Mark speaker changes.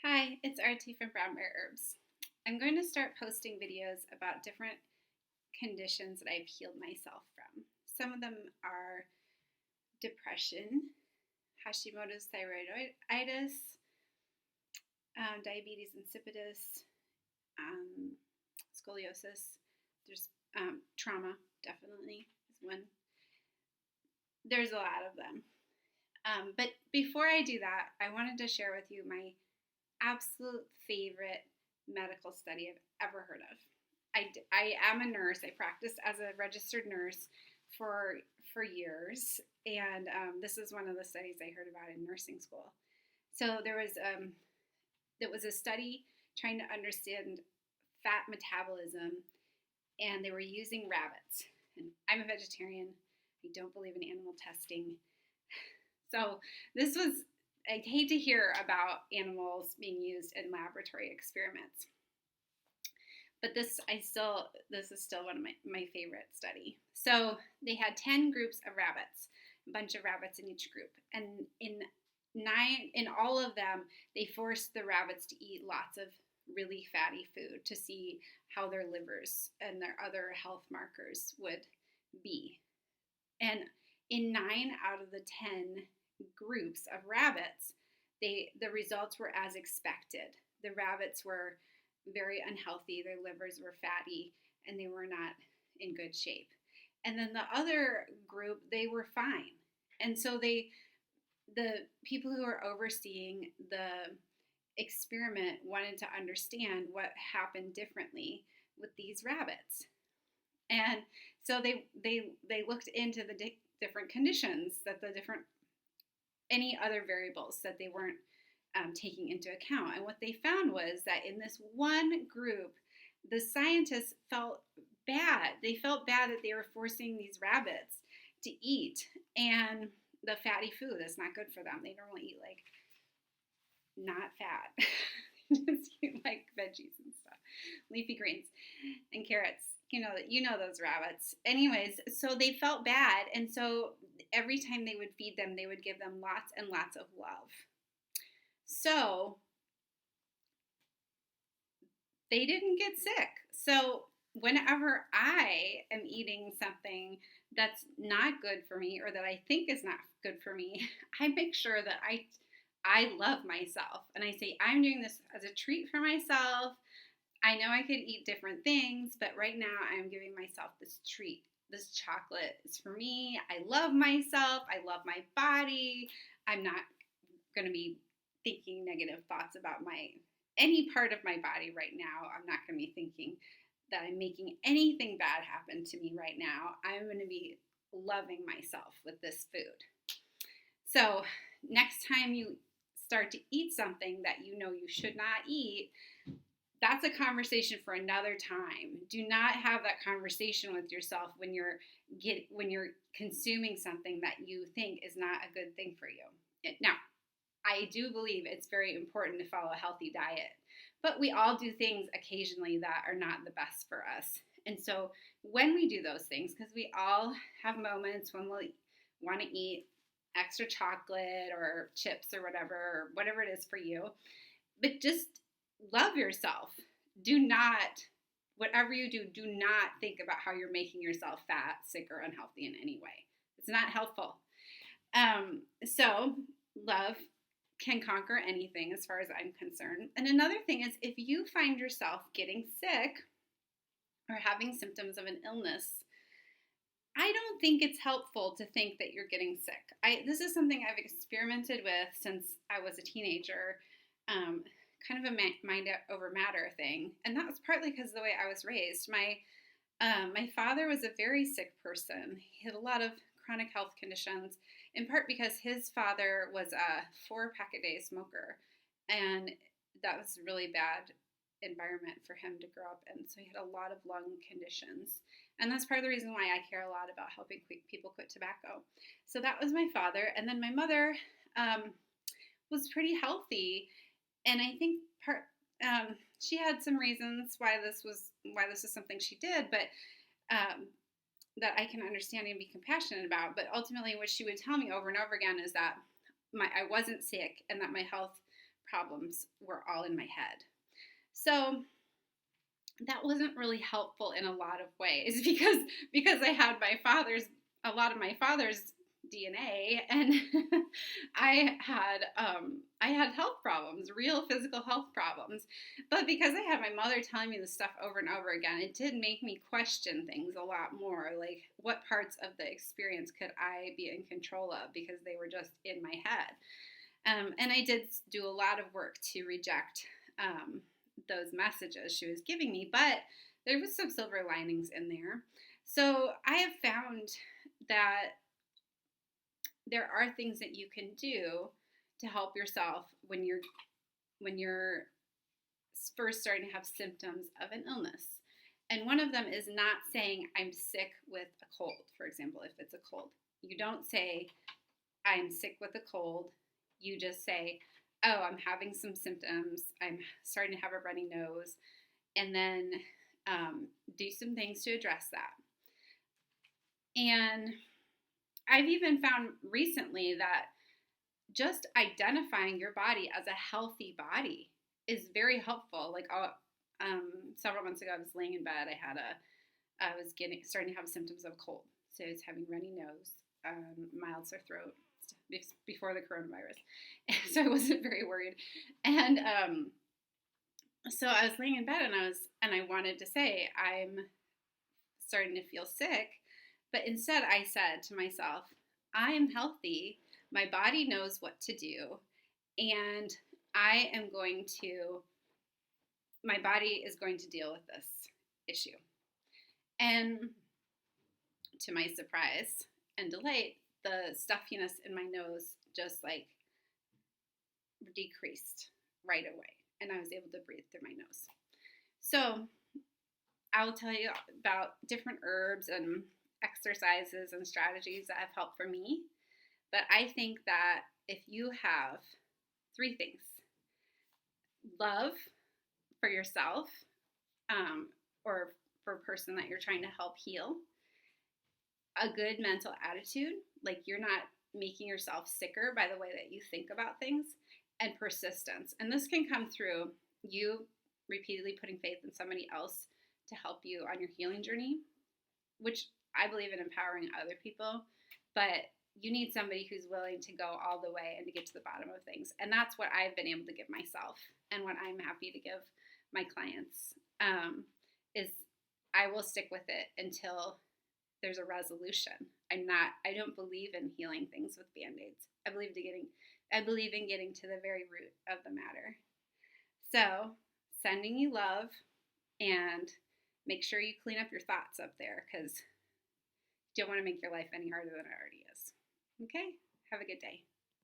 Speaker 1: Hi, it's RT from Brown Bear Herbs. I'm going to start posting videos about different conditions that I've healed myself from. Some of them are depression, Hashimoto's thyroiditis, diabetes insipidus, scoliosis. There's trauma, definitely, is one. There's a lot of them. But before I do that, I wanted to share with you my absolute favorite medical study I've ever heard of. I am a nurse. I practiced as a registered nurse for years, and this is one of the studies I heard about in nursing school. So there was a study trying to understand fat metabolism, and they were using rabbits. And I'm a vegetarian. I don't believe in animal testing. So this was I hate to hear about animals being used in laboratory experiments, but this is still one of my favorite study. So they had 10 groups of rabbits, a bunch of rabbits in each group, and in all of them, they forced the rabbits to eat lots of really fatty food to see how their livers and their other health markers would be. And in 9 out of the 10 groups of rabbits, the results were as expected. The rabbits were very unhealthy, their livers were fatty, and they were not in good shape. And then the other group, they were fine. And so the people who were overseeing the experiment wanted to understand what happened differently with these rabbits. And so they looked into the different conditions, that any other variables that they weren't taking into account. And what they found was that in this one group, the scientists felt bad. They felt bad that they were forcing these rabbits to eat and the fatty food that's not good for them. They normally eat like not fat. Just eat like veggies and stuff, leafy greens and carrots. You know those rabbits. Anyways, so they felt bad, and so every time they would feed them, they would give them lots and lots of love. So they didn't get sick. So whenever I am eating something that's not good for me or that I think is not good for me, I make sure that I love myself. And I say, I'm doing this as a treat for myself. I know I could eat different things, but right now I'm giving myself this treat. This chocolate is for me. I love myself. I love my body. I'm not going to be thinking negative thoughts about any part of my body right now. I'm not going to be thinking that I'm making anything bad happen to me right now. I'm going to be loving myself with this food. So next time you start to eat something that you know you should not eat, that's a conversation for another time. Do not have that conversation with yourself when you're consuming something that you think is not a good thing for you. Now, I do believe it's very important to follow a healthy diet, but we all do things occasionally that are not the best for us. And so when we do those things, because we all have moments when we'll want to eat extra chocolate or chips or whatever it is for you, but just love yourself. Whatever you do, do not think about how you're making yourself fat, sick, or unhealthy in any way. It's not helpful. So love can conquer anything as far as I'm concerned. And another thing is, if you find yourself getting sick or having symptoms of an illness, I don't think it's helpful to think that you're getting sick. This is something I've experimented with since I was a teenager. Kind of a mind over matter thing. And that was partly because of the way I was raised. My father was a very sick person. He had a lot of chronic health conditions, in part because his father was a 4-pack-a-day smoker. And that was a really bad environment for him to grow up in. So he had a lot of lung conditions. And that's part of the reason why I care a lot about helping people quit tobacco. So that was my father. And then my mother was pretty healthy. And I think she had some reasons why this is something she did, but that I can understand and be compassionate about. But ultimately, what she would tell me over and over again is that I wasn't sick and that my health problems were all in my head. So that wasn't really helpful in a lot of ways because I had a lot of my father's DNA, and I had health problems, real physical health problems. But because I had my mother telling me this stuff over and over again, it did make me question things a lot more. Like, what parts of the experience could I be in control of because they were just in my head? And I did do a lot of work to reject those messages she was giving me, but there was some silver linings in there. So I have found that there are things that you can do to help yourself when you're first starting to have symptoms of an illness. And one of them is not saying I'm sick with a cold, for example, if it's a cold. You don't say I'm sick with a cold. You just say, oh, I'm having some symptoms. I'm starting to have a runny nose. And then do some things to address that. And I've even found recently that just identifying your body as a healthy body is very helpful. Like several months ago, I was laying in bed. I was starting to have symptoms of cold. So I was having runny nose, mild sore throat before the coronavirus. So I wasn't very worried. And so I was laying in bed and I wanted to say I'm starting to feel sick. But instead I said to myself, I am healthy. My body knows what to do. And my body is going to deal with this issue. And to my surprise and delight, the stuffiness in my nose just like decreased right away. And I was able to breathe through my nose. So I will tell you about different herbs and exercises and strategies that have helped for me. But I think that if you have 3 things: love for yourself, or for a person that you're trying to help heal, a good mental attitude, like you're not making yourself sicker by the way that you think about things, and persistence. And this can come through you repeatedly putting faith in somebody else to help you on your healing journey, which I believe in empowering other people, but you need somebody who's willing to go all the way and to get to the bottom of things. And that's what I've been able to give myself, and what I'm happy to give my clients is I will stick with it until there's a resolution. I don't believe in healing things with Band-Aids. I believe in getting to the very root of the matter. So, sending you love, and make sure you clean up your thoughts up there, because you don't want to make your life any harder than it already is. Okay? Have a good day.